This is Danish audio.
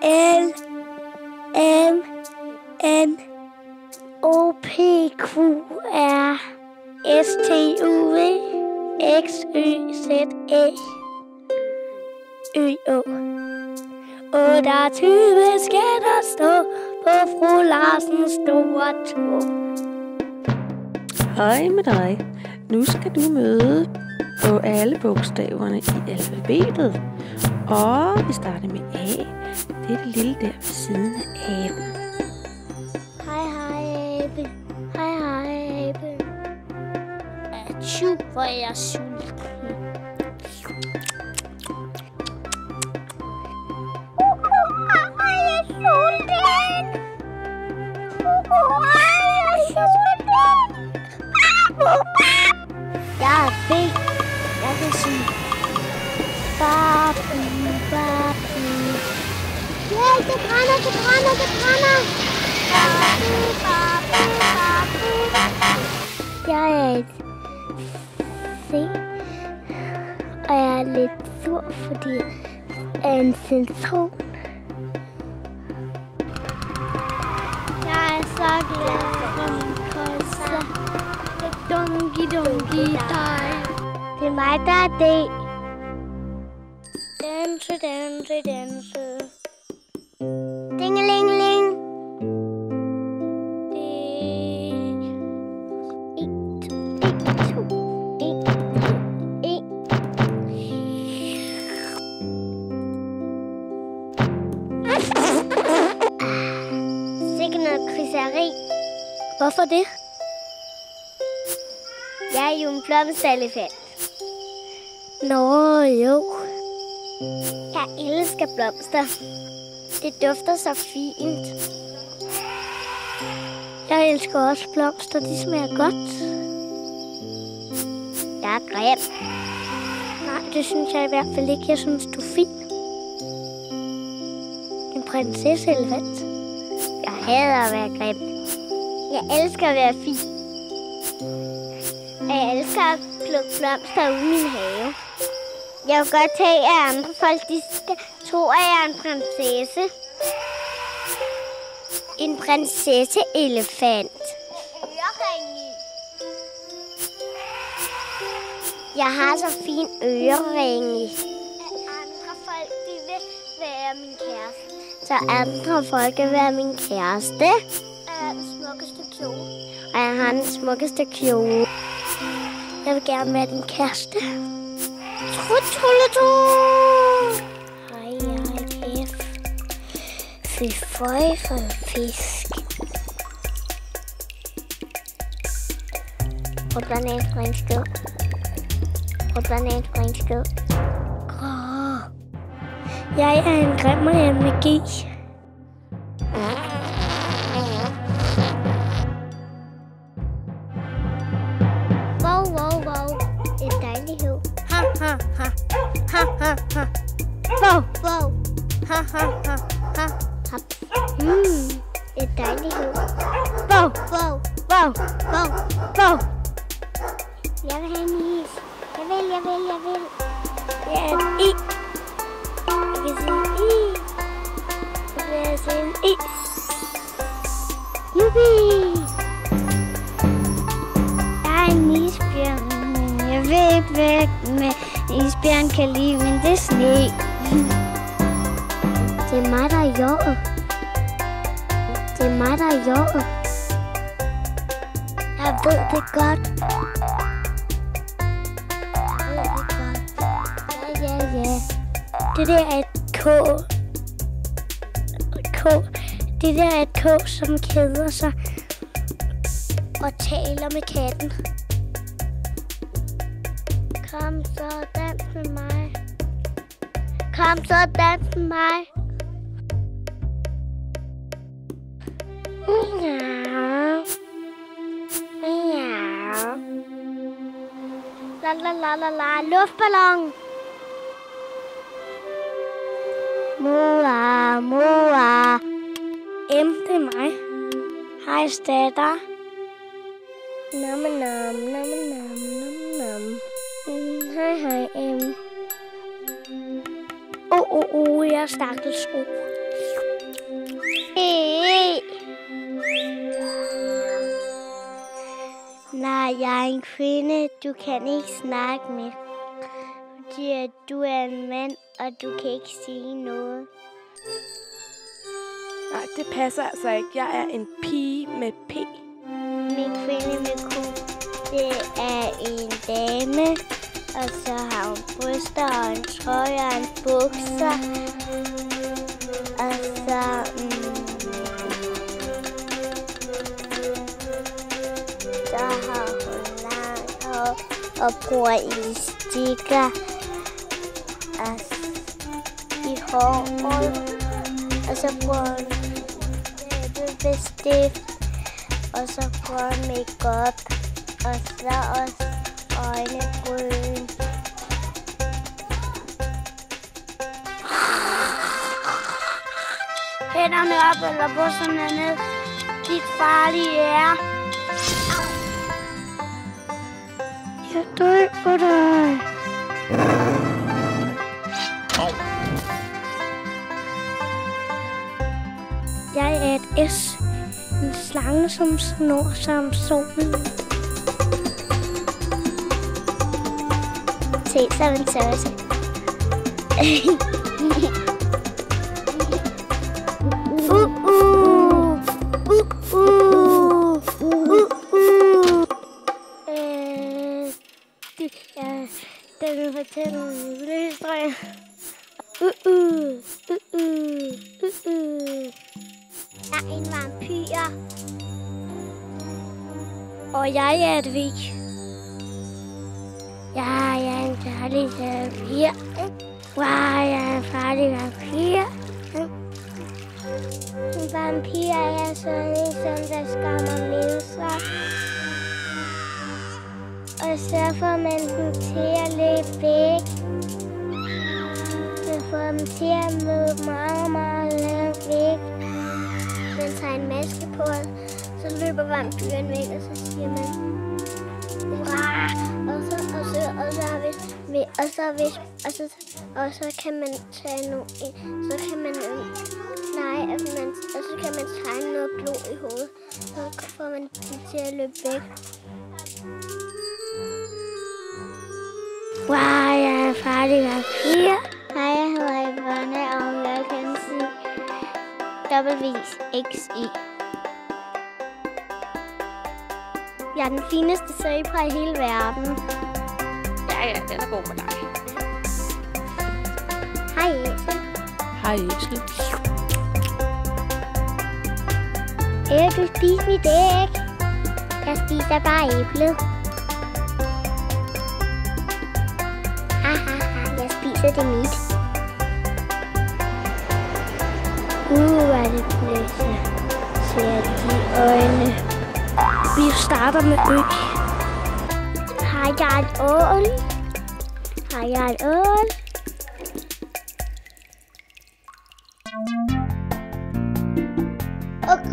L M N O P Q R S T U V X Y Z E Ø Å. 28 skal der stå på fru Larsens store tog. Hej med dig. Nu skal du møde på alle bogstaverne i alfabetet. Og vi starter med A. Det er det lille der ved siden af aben. Hej, hej, abe. Hej, hej, abe. Atju, hvor er jeg sulten. Jeg er B. Jeg kan sige babu, babu. Ja, det brænder, det brænder, det brænder. Babu, babu, babu. Jeg er et C. Og jeg er lidt sur, fordi jeg er en centron. Jeg er så glad for min kosse. Dungi dig. Det er mig, der er D. Danse, danse, danse. Dingelingeling. Sikke noget krydseri. Hvorfor det? Jeg er jo en blomsterelefant. Nå, jo. Jeg elsker blomster. Det dufter så fint. Jeg elsker også blomster. De smager godt. Jeg er grim. Nej, det synes jeg i hvert fald ikke. Jeg synes, du er fin. En prinsesseelefant. Jeg hader at være grim. Jeg elsker at være fin. Jeg elsker at plukke blomster ude i min have. Jeg vil godt tage, at andre folk de skal tro, at jeg er en prinsesse. En prinsesseelefant. Jeg har så fin øreringe. Andre folk de vil være min kæreste. Så andre folk vil være min kæreste. Jeg har den smukkeste kjole. Og jeg har den smukkeste kjole. Jeg vil gerne være din kæreste. Trut-trulletu! Hej, jeg kæft. Fy føj for en fisk. Og bananspringsked. Og bananspringsked. Jeg er en grimmer af magi. Wow. Et dejlighed. Ha. Wow. Ha. Et dejlighed. Wow. Jeg vil have en is. Jeg vil. Jeg er en is. Jeg kan sige is. Jeg vil se en is. Jubi! Jeg er en isbjørn. Jeg ved ikke, hvad isbjørn kan lide, men det er sne. Det er mig, der er jord. Jeg ved det godt. Ja. Det der er et K. Det der er et K, som keder sig og taler med katten. Kom så, dans med mig. La, luftballon. Mor. M, det er mig. Hej, statter. Nam. Hej, M. jeg stakkels ro. Hey. Nej, jeg er en kvinde. Du kan ikke snakke med. Fordi du er en mand, og du kan ikke sige noget. Nej, det passer altså ikke. Jeg er en pige med P. Min kvinde med Q, det er en dame. Og så har hun bryster og en trøje og en bukser. Og så... så har hun langt hår og bruger elastikker i håret. Og så bruger hun læbestift. Og så bruger hun make-up. Og så også øjnebryn. Hænderne op eller busserne ned. Dit farlige er. Jeg dræber dig. Jeg er et S. En slange som snor som solen. Se, så er en tørse. Den vil fortælle en julehistorie. Jeg er en vampyr. Og jeg er et vig. Jeg er en farlig vampyr. Jeg er en farlig vampyr. En vampyr er sådan en, der skammer mennesker. Og så får man dem til at løbe væk. Man får dem til at løbe meget, meget langt væk. Man tager en maske på, så løber vampyren væk, og så siger man... Og så kan man tage noget... Så kan man... og så kan man tegne noget blod i hovedet. Så får man dem til at løbe væk. Jeg er en farlig vampyr. Hej, jeg hedder Ivana, og jeg kan sige WXI. Jeg er den fineste zebra i hele verden. Ja, den er god med dig. Hej, Æsel. Hej, Æsel. Du spiser mit æg. Jeg spiser bare æblet. Jeg spiser det mit. Hvad det blæser. Ser de øjne. Vi starter med ø. Har jeg et ål? Har jeg et ål? Ok.